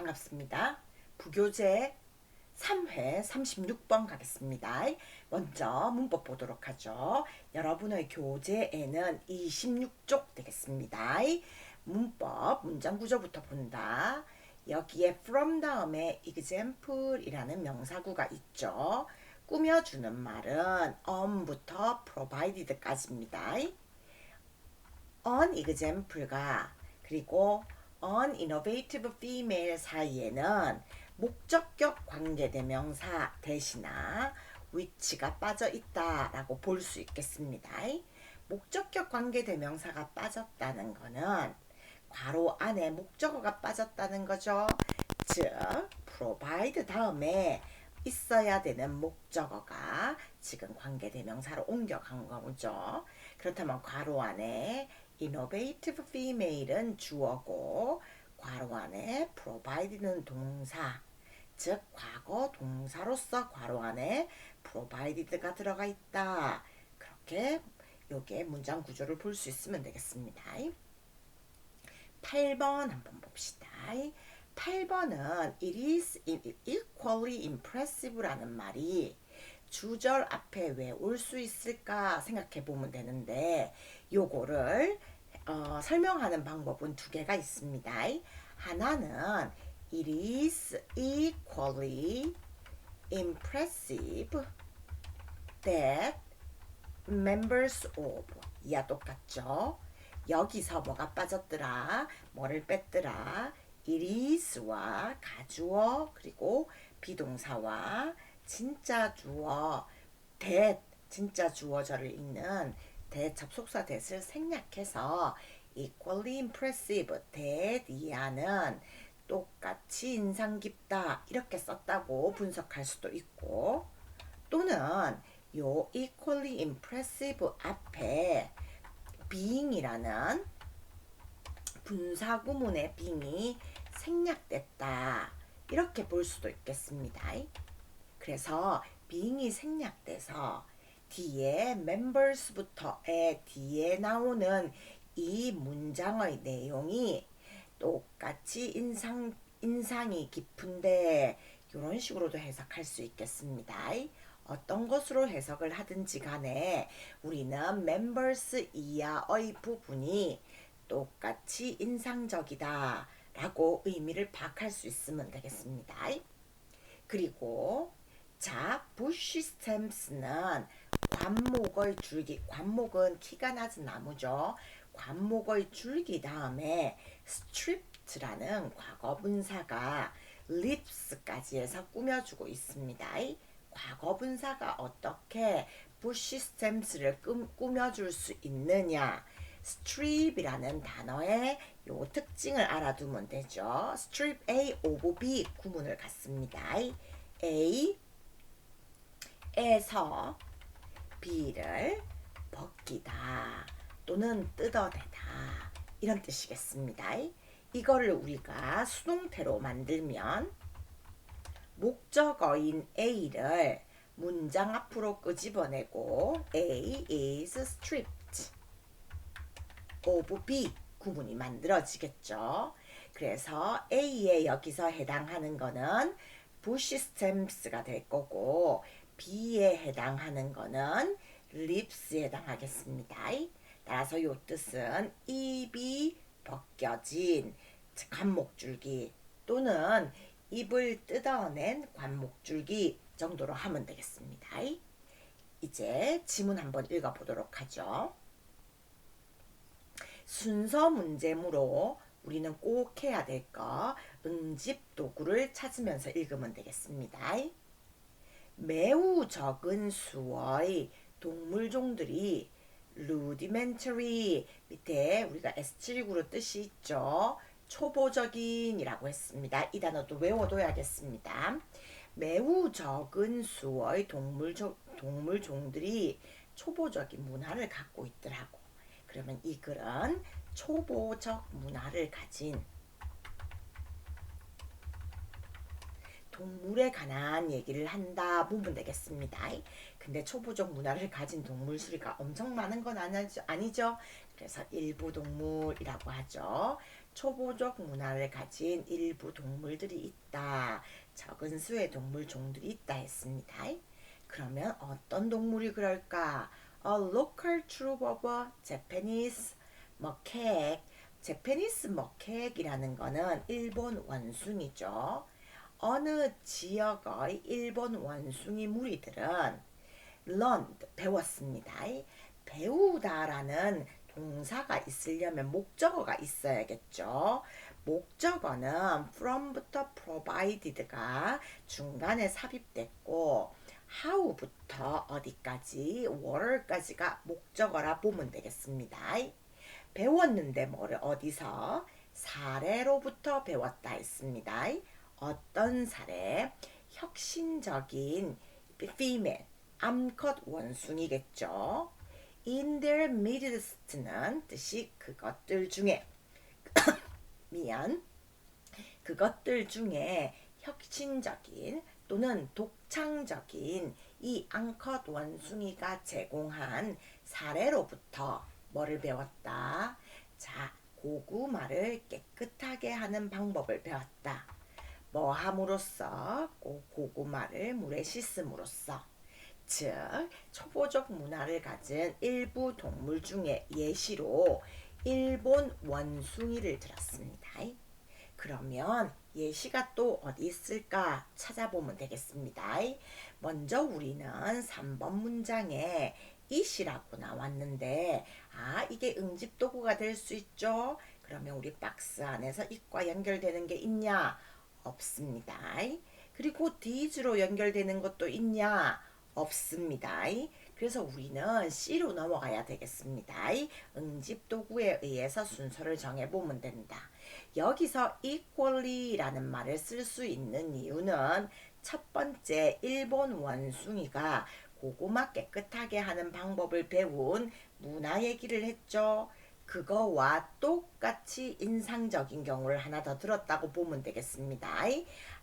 반갑습니다. 부교재 3회 36번 가겠습니다. 먼저 문법 보도록 하죠. 여러분의 교재에는 26쪽 되겠습니다. 문법 문장 구조부터 본다. 여기에 from 다음에 example 이라는 명사구가 있죠. 꾸며주는 말은 on부터 provided 까지입니다. on example가 그리고 on innovative female 사이에는 목적격 관계대명사 대신나 which가 빠져 있다라고 볼 수 있겠습니다. 목적격 관계대명사가 빠졌다는 거는 괄호 안에 목적어가 빠졌다는 거죠. 즉 provide 다음에 있어야 되는 목적어가 지금 관계대명사로 옮겨간 거죠. 그렇다면 괄호 안에 innovative female은 주어고 괄호 안에 provide는 동사, 즉 과거 동사로서 괄호 안에 provided가 들어가 있다. 그렇게 요게 문장 구조를 볼 수 있으면 되겠습니다. 8번 한번 봅시다. 8번은 it is equally impressive라는 말이 주절 앞에 왜 올 수 있을까 생각해 보면 되는데 요거를 설명하는 방법은 두 개가 있습니다. 하나는 it is equally impressive that members of 이야 똑같죠. 여기서 뭐가 빠졌더라, 뭐를 뺐더라, it is와 가주어 그리고 비동사와 진짜 주어 that 진짜 주어절을 잇는 that 접속사 that을 생략해서 equally impressive that 이하는 똑같이 인상 깊다 이렇게 썼다고 분석할 수도 있고, 또는 요 equally impressive 앞에 being이라는 분사구문의 being이 생략됐다 이렇게 볼 수도 있겠습니다. 그래서 being이 생략돼서 뒤에 members부터의 뒤에 나오는 이 문장의 내용이 똑같이 인상이 깊은데 이런 식으로도 해석할 수 있겠습니다. 어떤 것으로 해석을 하든지 간에 우리는 members 이하의 부분이 똑같이 인상적이다 라고 의미를 파악할 수 있으면 되겠습니다. 그리고 자, bush stems는 관목의 줄기, 관목은 키가 낮은 나무죠. 관목의 줄기 다음에 stripped라는 과거분사가 leaves까지 해서 꾸며주고 있습니다. 과거분사가 어떻게 bush stems를 꾸며줄 수 있느냐, strip이라는 단어의 요 특징을 알아두면 되죠. strip A of B 구문을 갖습니다. A에서 B를 벗기다 또는 뜯어내다 이런 뜻이겠습니다. 이거를 우리가 수동태로 만들면 목적어인 A를 문장 앞으로 끄집어내고 A is stripped of B 구문이 만들어지겠죠. 그래서 A에 여기서 해당하는 거는 bush stems가 될 거고 B에 해당하는 거는 leaves에 해당하겠습니다. 따라서 이 뜻은 잎이 벗겨진 관목줄기 또는 잎을 뜯어낸 관목줄기 정도로 하면 되겠습니다. 이제 지문 한번 읽어보도록 하죠. 순서 문제므로 우리는 꼭 해야 될 거 응집 도구를 찾으면서 읽으면 되겠습니다. 매우 적은 수의 동물종들이 rudimentary 밑에 우리가 S769로 뜻이 있죠. 초보적인 이라고 했습니다. 이 단어도 외워둬야겠습니다. 매우 적은 수의 동물종들이 초보적인 문화를 갖고 있더라고. 그러면 이 글은 초보적 문화를 가진 동물에 관한 얘기를 한다 보면 되겠습니다. 근데 초보적 문화를 가진 동물 수리가 엄청 많은 건 아니죠. 그래서 일부 동물이라고 하죠. 초보적 문화를 가진 일부 동물들이 있다. 적은 수의 동물 종들이 있다 했습니다. 그러면 어떤 동물이 그럴까? A local troop of Japanese macaque. Japanese macaque이라는 거는 일본 원숭이죠. 어느 지역의 일본 원숭이 무리들은 learned, 배웠습니다. 배우다라는 동사가 있으려면 목적어가 있어야겠죠. 목적어는 from부터 provided가 중간에 삽입됐고 how부터 어디까지 where까지가 목적어라 보면 되겠습니다. 배웠는데 뭐를 어디서? 사례로부터 배웠다 했습니다. 어떤 사례? 혁신적인 female, 암컷 원숭이겠죠. In their midst는 뜻이 그것들 중에 그것들 중에 혁신적인 또는 독창적인 이 암컷 원숭이가 제공한 사례로부터 뭐를 배웠다? 자, 고구마를 깨끗하게 하는 방법을 배웠다. 뭐 함으로써? 고구마를 물에 씻음으로써. 즉, 초보적 문화를 가진 일부 동물 중에 예시로 일본 원숭이를 들었습니다. 그러면 예시가 또 어디 있을까 찾아보면 되겠습니다. 먼저 우리는 3번 문장에 it이라고 나왔는데 이게 응집도구가 될 수 있죠. 그러면 우리 박스 안에서 it과 연결되는 게 있냐? 없습니다. 그리고 these로 연결되는 것도 있냐? 없습니다. 그래서 우리는 C로 넘어가야 되겠습니다. 응집도구에 의해서 순서를 정해보면 된다. 여기서 equally라는 말을 쓸 수 있는 이유는 첫 번째 일본 원숭이가 고구마 깨끗하게 하는 방법을 배운 문화 얘기를 했죠. 그거와 똑같이 인상적인 경우를 하나 더 들었다고 보면 되겠습니다.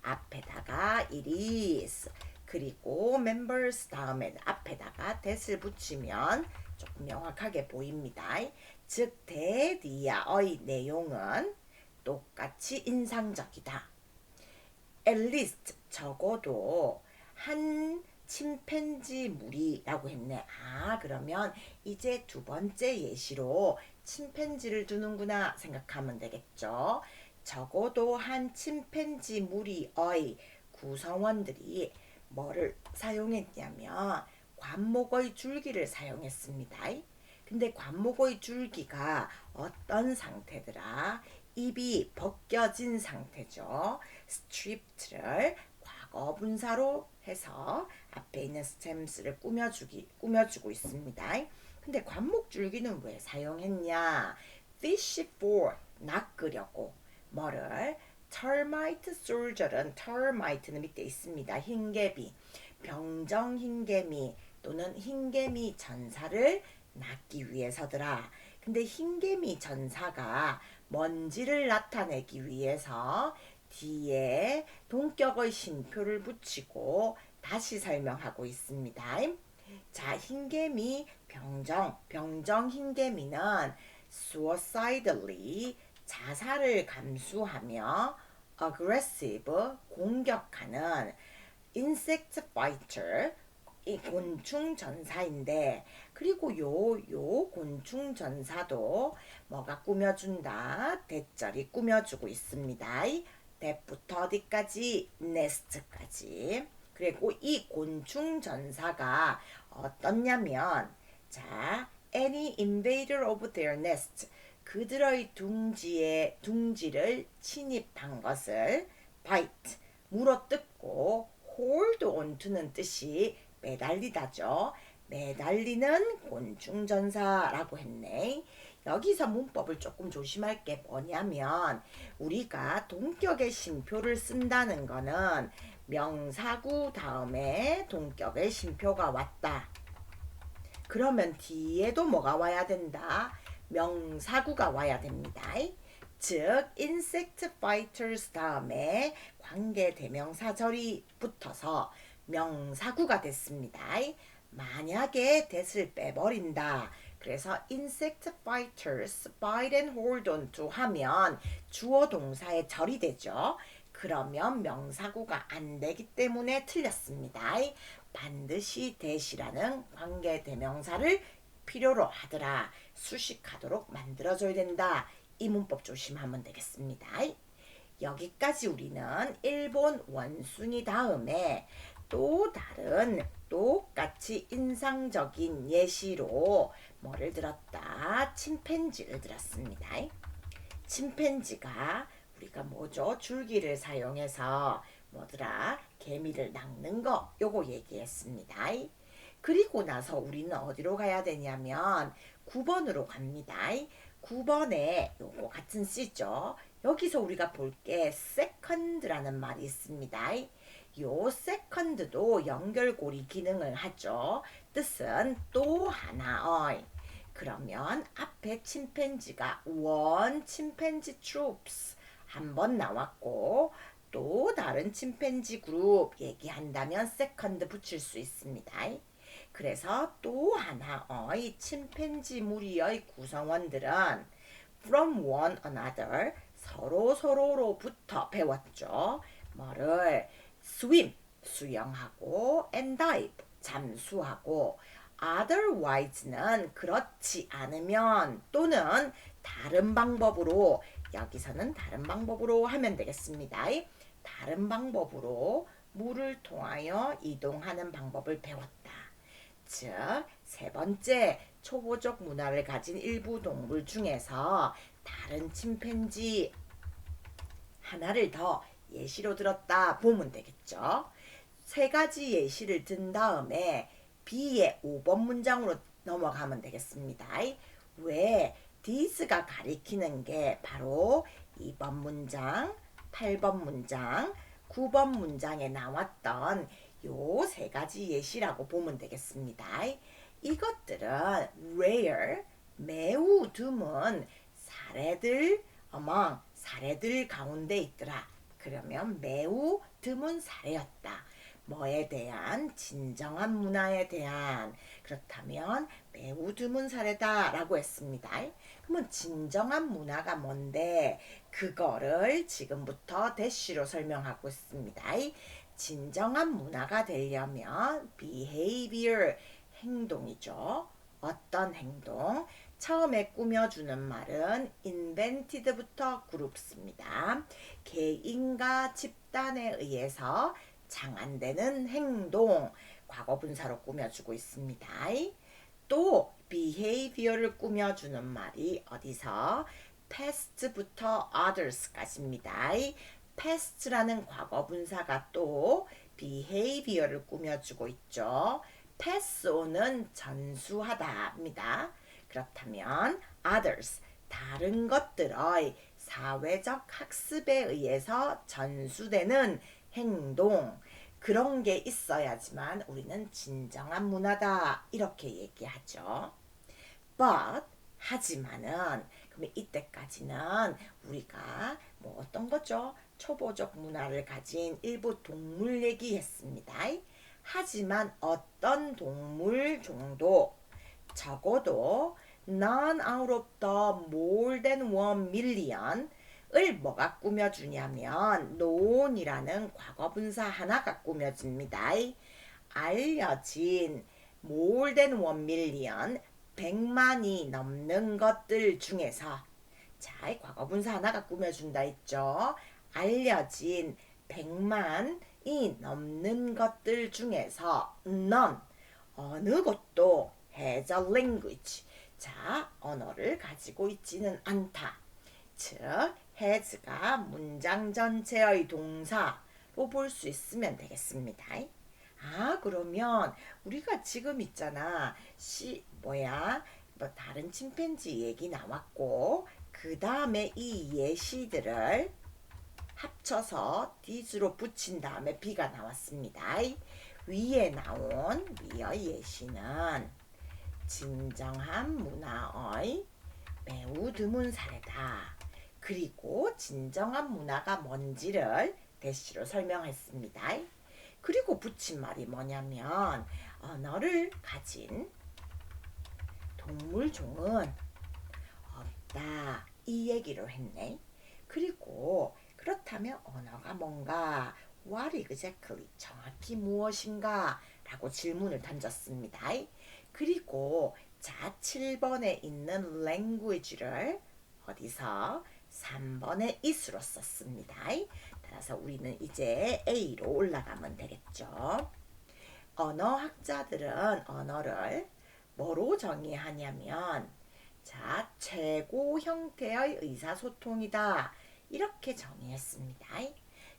앞에다가 it is 그리고 members 다음에 앞에다가 that을 붙이면 조금 명확하게 보입니다. 즉 that이야의 내용은 똑같이 인상적이다. at least 적어도 한 침팬지 무리라고 했네. 그러면 이제 두 번째 예시로 침팬지를 두는구나 생각하면 되겠죠. 적어도 한 침팬지 무리의 구성원들이 뭐를 사용했냐면 관목의 줄기를 사용했습니다. 근데 관목의 줄기가 어떤 상태더라? 입이 벗겨진 상태죠. stripped를 과거 분사로 해서 앞에 있는 stems를 꾸며주고 있습니다. 근데 관목줄기는 왜 사용했냐? fish for 낚으려고 뭐를? termite soldier은 termite는 밑에 있습니다. 흰개미, 병정 흰개미 또는 흰개미 전사를 낚기 위해서더라. 근데 흰개미 전사가 먼지를 나타내기 위해서 뒤에 동격의 쉼표를 붙이고 다시 설명하고 있습니다. 자, 흰개미 병정 흰개미는 suicidally 자살을 감수하며 aggressive 공격하는 insect fighter 이 곤충 전사인데 그리고 요 곤충 전사도 뭐가 꾸며준다? 대절이 꾸며주고 있습니다. 대부터 어디까지? nest까지. 그리고 이 곤충 전사가 어떻냐면 자, any invader of their nest 그들의 둥지를 침입한 것을 bite 물어뜯고 hold on to는 뜻이 매달리다죠. 매달리는 곤충 전사라고 했네. 여기서 문법을 조금 조심할 게 뭐냐면 우리가 동격의 쉼표를 쓴다는 거는 명사구 다음에 동격의 쉼표가 왔다. 그러면 뒤에도 뭐가 와야 된다? 명사구가 와야 됩니다. 즉 insect fighters 다음에 관계 대명사절이 붙어서 명사구가 됐습니다. 만약에 that을 빼버린다. 그래서 insect fighters bite and hold on to 하면 주어 동사에 절이 되죠. 그러면 명사구가 안 되기 때문에 틀렸습니다. 반드시 대시라는 관계대명사를 필요로 하더라. 수식하도록 만들어줘야 된다. 이 문법 조심하면 되겠습니다. 여기까지 우리는 일본 원숭이 다음에 또 다른 똑같이 인상적인 예시로 뭐를 들었다? 침팬지를 들었습니다. 침팬지가 우리가 뭐죠? 줄기를 사용해서 뭐더라? 개미를 낚는 거 요거 얘기했습니다. 그리고 나서 우리는 어디로 가야 되냐면 9번으로 갑니다. 9번에 요거 같은 C죠. 여기서 우리가 볼 게 second라는 말이 있습니다. 요 second도 연결고리 기능을 하죠. 뜻은 또 하나의. 그러면 앞에 침팬지가 one chimpanzee troops 한 번 나왔고 또 다른 침팬지 그룹 얘기한다면 second 붙일 수 있습니다. 그래서 또 하나의 침팬지 무리의 구성원들은 from one another 서로로부터 배웠죠. 뭐를 swim 수영하고 and dive 잠수하고 otherwise는 그렇지 않으면 또는 다른 방법으로 여기서는 다른 방법으로 하면 되겠습니다. 다른 방법으로 물을 통하여 이동하는 방법을 배웠다. 즉, 세 번째 초보적 문화를 가진 일부 동물 중에서 다른 침팬지 하나를 더 예시로 들었다 보면 되겠죠. 세 가지 예시를 든 다음에 B의 5번 문장으로 넘어가면 되겠습니다. 왜? this가 가리키는 게 바로 2번 문장, 8번 문장, 9번 문장에 나왔던 요 세 가지 예시라고 보면 되겠습니다. 이것들은 rare, 매우 드문 사례들 사례들 가운데 있더라. 그러면 매우 드문 사례였다. 뭐에 대한? 진정한 문화에 대한. 그렇다면 매우 드문 사례다 라고 했습니다. 그러면 진정한 문화가 뭔데? 그거를 지금부터 대쉬로 설명하고 있습니다. 진정한 문화가 되려면 behavior, 행동이죠. 어떤 행동? 처음에 꾸며주는 말은 invented부터 groups입니다. 개인과 집단에 의해서 장안되는 행동, 과거분사로 꾸며주고 있습니다. 또 behavior를 꾸며주는 말이 어디서? past부터 others까지입니다. past라는 과거분사가 또 behavior를 꾸며주고 있죠. pass on은 전수하다입니다. 그렇다면 others, 다른 것들의 사회적 학습에 의해서 전수되는 행동, 그런 게 있어야지만 우리는 진정한 문화다 이렇게 얘기하죠. But 하지만은 그러면 이때까지는 우리가 뭐 어떤 거죠? 초보적 문화를 가진 일부 동물 얘기했습니다. 하지만 어떤 동물 정도 적어도 none out of the more than 1,000,000 을 뭐가 꾸며주냐면 known이라는 과거분사 하나가 꾸며집니다. 알려진 more than 1,000,000 100만이 넘는 것들 중에서 자, 과거분사 하나가 꾸며준다 했죠. 알려진 100만이 넘는 것들 중에서 none 어느 것도 has a language 자, 언어를 가지고 있지는 않다. 즉, has가 문장 전체의 동사로 볼 수 있으면 되겠습니다. 그러면 우리가 지금 있잖아. 다른 침팬지 얘기 나왔고 그 다음에 이 예시들을 합쳐서 this로 붙인 다음에 B가 나왔습니다. 위에 나온 위의 예시는 진정한 문화의 매우 드문 사례다. 그리고 진정한 문화가 뭔지를 대시로 설명했습니다. 그리고 붙인 말이 뭐냐면 언어를 가진 동물종은 없다. 이 얘기를 했네. 그리고 그렇다면 언어가 뭔가? What exactly? 정확히 무엇인가? 라고 질문을 던졌습니다. 그리고 자 7번에 있는 language를 어디서? 3번의 is로 썼습니다. 따라서 우리는 이제 A로 올라가면 되겠죠. 언어학자들은 언어를 뭐로 정의하냐면 자, 최고 형태의 의사소통이다. 이렇게 정의했습니다.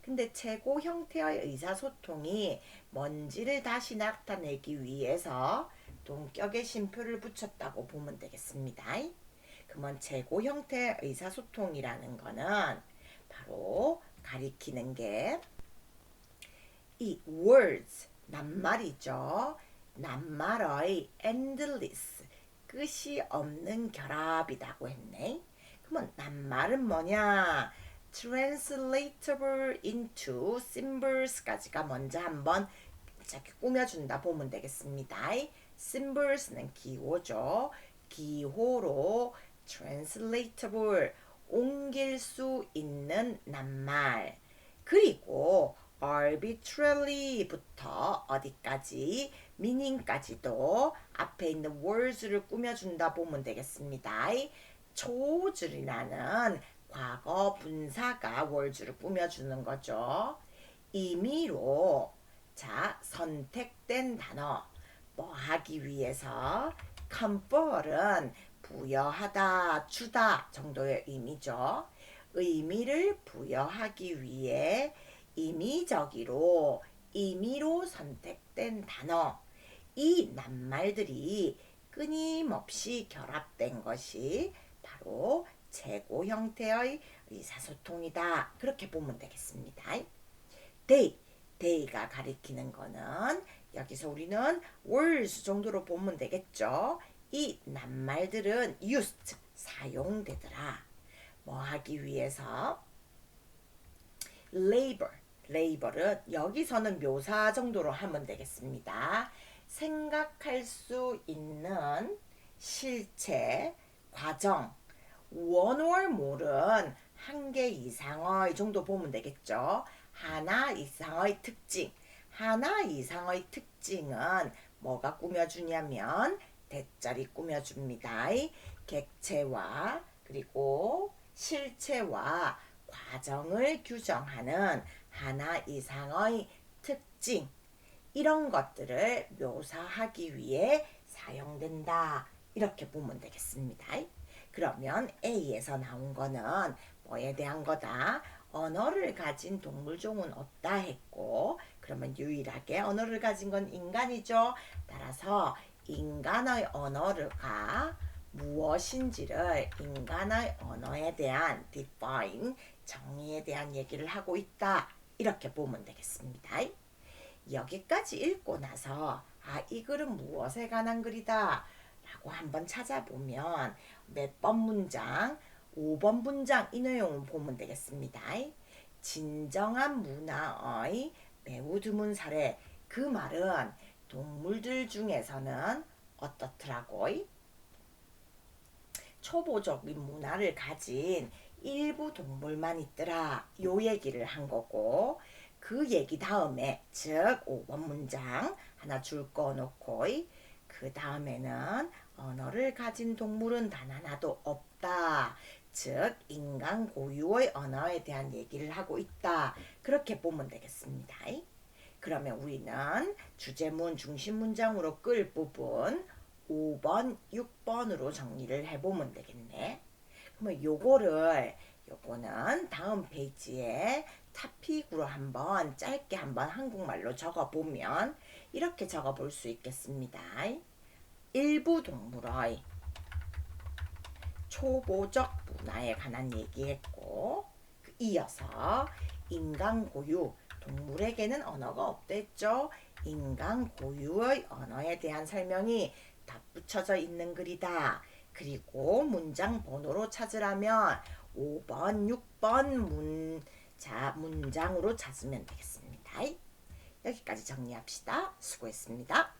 근데 최고 형태의 의사소통이 뭔지를 다시 나타내기 위해서 동격의 쉼표를 붙였다고 보면 되겠습니다. 그러면 최고 형태의 의사소통이라는 거는 바로 가리키는 게 이 words, 낱말이죠. 낱말의 endless, 끝이 없는 결합이라고 했네. 그러면 낱말은 뭐냐? translatable into symbols까지가 먼저 한번 이렇게 꾸며준다 보면 되겠습니다. symbols는 기호죠. 기호로 translatable, 옮길 수 있는 낱말. 그리고 arbitrary부터 어디까지? meaning까지도 앞에 있는 words를 꾸며준다 보면 되겠습니다. chose이라는 과거 분사가 words를 꾸며주는 거죠. 임의로 자 선택된 단어 뭐 하기 위해서 confer은 부여하다, 주다 정도의 의미죠. 의미를 부여하기 위해 임의로 선택된 단어, 이 낱말들이 끊임없이 결합된 것이 바로 최고 형태의 의사소통이다. 그렇게 보면 되겠습니다. they가 가리키는 거는 여기서 우리는 words 정도로 보면 되겠죠. 이 낱말들은 used, 사용되더라. 뭐 하기 위해서? labor은 여기서는 묘사 정도로 하면 되겠습니다. 생각할 수 있는 실체, 과정, one or more는 한 개 이상의 정도 보면 되겠죠. 하나 이상의 특징. 하나 이상의 특징은 뭐가 꾸며주냐면 대자리 꾸며줍니다. 객체와 그리고 실체와 과정을 규정하는 하나 이상의 특징, 이런 것들을 묘사하기 위해 사용된다. 이렇게 보면 되겠습니다. 그러면 A에서 나온 거는 뭐에 대한 거다? 언어를 가진 동물종은 없다 했고, 그러면 유일하게 언어를 가진 건 인간이죠. 따라서 인간의 언어가 무엇인지를 인간의 언어에 대한 define, 정의에 대한 얘기를 하고 있다. 이렇게 보면 되겠습니다. 여기까지 읽고 나서 이 글은 무엇에 관한 글이다 라고 한번 찾아보면 몇 번 문장? 5번 문장 이 내용을 보면 되겠습니다. 진정한 문화의 매우 드문 사례. 그 말은 동물들 중에서는 어떻더라고? 초보적인 문화를 가진 일부 동물만 있더라. 요 얘기를 한 거고, 그 얘기 다음에 즉 5번 문장 하나 줄 거 놓고 그 다음에는 언어를 가진 동물은 단 하나도 없다. 즉 인간 고유의 언어에 대한 얘기를 하고 있다. 그렇게 보면 되겠습니다. 그러면 우리는 주제문 중심 문장으로 끌 부분 5번, 6번으로 정리를 해보면 되겠네. 그러면 요거는 다음 페이지에 타픽으로 한번 짧게 한번 한국말로 적어보면 이렇게 적어볼 수 있겠습니다. 일부 동물의 초보적 문화에 관한 얘기했고, 이어서 인간 고유, 동물에게는 언어가 없댔죠. 인간 고유의 언어에 대한 설명이 덧붙여져 있는 글이다. 그리고 문장 번호로 찾으라면 5번, 6번 문장으로 찾으면 되겠습니다. 여기까지 정리합시다. 수고했습니다.